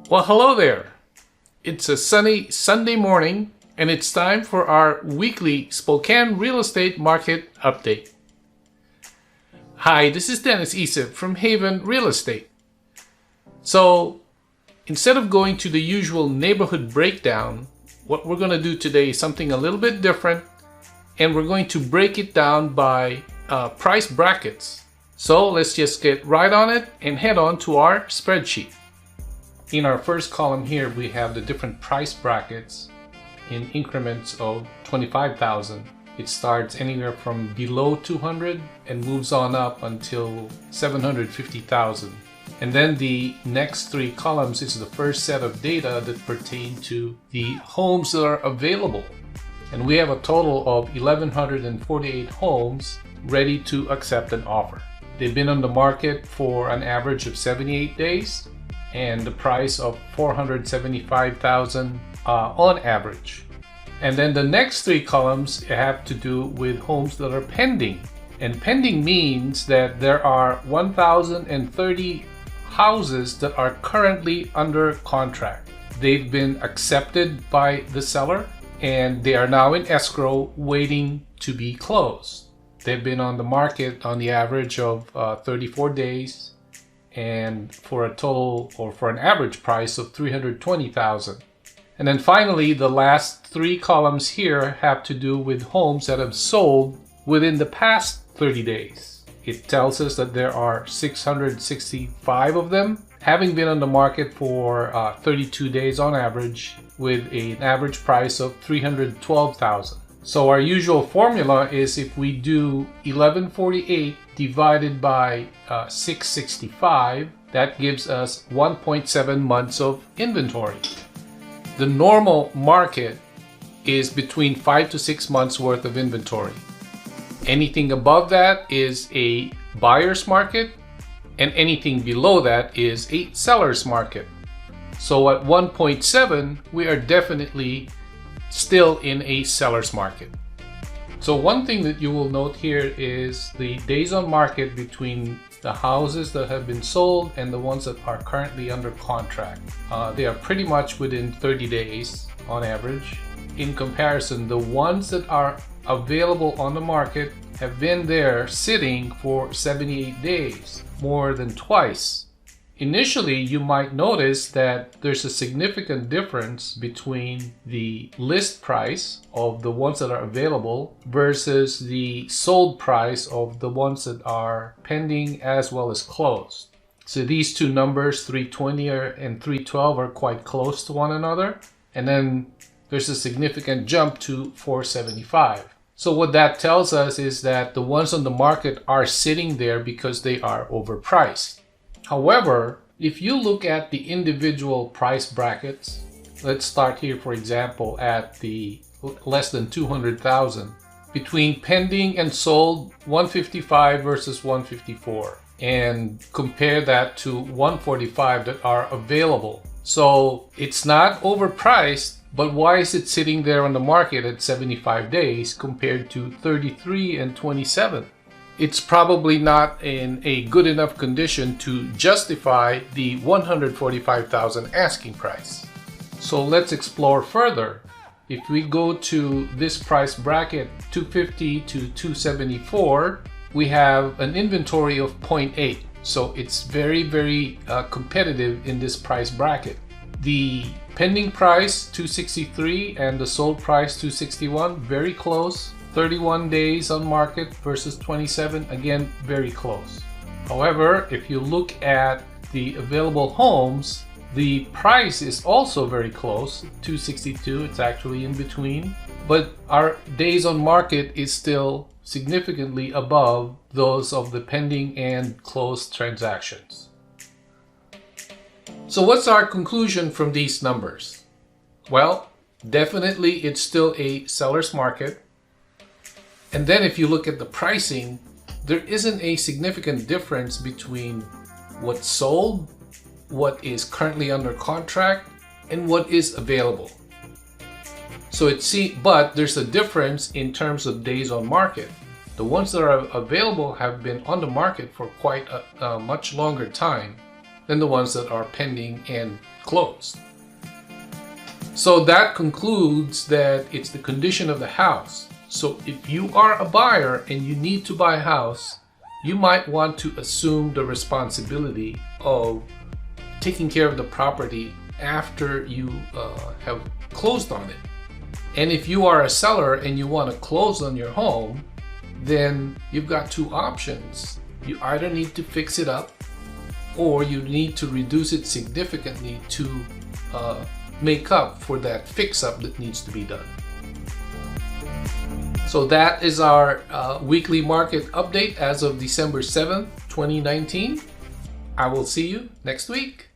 Well, hello there. It's a sunny Sunday morning, and it's time for our weekly Spokane real estate market update. Hi, this is Dennis Isip from Haven Real Estate. So, instead of going to the usual neighborhood breakdown, what we're going to do today is something a little bit different, and we're going to break it down by price brackets. So, let's just get right on it and head on to our spreadsheet. In our first column here, we have the different price brackets in increments of 25,000. It starts anywhere from below 200 and moves on up until 750,000. And then the next three columns is the first set of data that pertain to the homes that are available. And we have a total of 1,148 homes ready to accept an offer. They've been on the market for an average of 78 days. And the price of $475,000 on average. And then the next three columns have to do with homes that are pending. And pending means that there are 1,030 houses that are currently under contract. They've been accepted by the seller and they are now in escrow waiting to be closed. They've been on the market on the average of 34 days. And for a total or for an average price of $320,000. And then finally, the last three columns here have to do with homes that have sold within the past 30 days. It tells us that there are 665 of them, having been on the market for 32 days on average, with an average price of $312,000. So our usual formula is if we do 1148 divided by 665, that gives us 1.7 months of inventory. The normal market is between 5 to 6 months worth of inventory. Anything above that is a buyer's market, and anything below that is a seller's market. So at 1.7, we are definitely still in a seller's market. So one thing that you will note here is the days on market between the houses that have been sold and the ones that are currently under contract. They are pretty much within 30 days on average. In comparison, the ones that are available on the market have been there sitting for 78 days, more than twice. Initially, you might notice that there's a significant difference between the list price of the ones that are available versus the sold price of the ones that are pending as well as closed. So these two numbers, 320 and 312, are quite close to one another. And then there's a significant jump to 475. So what that tells us is that the ones on the market are sitting there because they are overpriced. However, if you look at the individual price brackets, let's start here, for example, at the less than 200,000. Between pending and sold, 155 versus 154. And compare that to 145 that are available. So it's not overpriced, but why is it sitting there on the market at 75 days compared to 33 and 27? It's probably not in a good enough condition to justify the $145,000 asking price. So let's explore further. If we go to this price bracket, 250 to 274, we have an inventory of 0.8. So it's very competitive in this price bracket. The pending price, 263, and the sold price, 261, very close. 31 days on market versus 27, again, very close. However, if you look at the available homes, the price is also very close, 262, it's actually in between. But our days on market is still significantly above those of the pending and closed transactions. So what's our conclusion from these numbers? Well, definitely it's still a seller's market. And then if you look at the pricing, there isn't a significant difference between what's sold, what is currently under contract, and what is available. So but there's a difference in terms of days on market. The ones that are available have been on the market for quite a much longer time. than the ones that are pending and closed. So that concludes that it's the condition of the house. So if you are a buyer and you need to buy a house, you might want to assume the responsibility of taking care of the property after you have closed on it. And if you are a seller and you want to close on your home, then you've got two options. You either need to fix it up, or you need to reduce it significantly to make up for that fix-up that needs to be done. So that is our weekly market update as of December 7th, 2019. I will see you next week.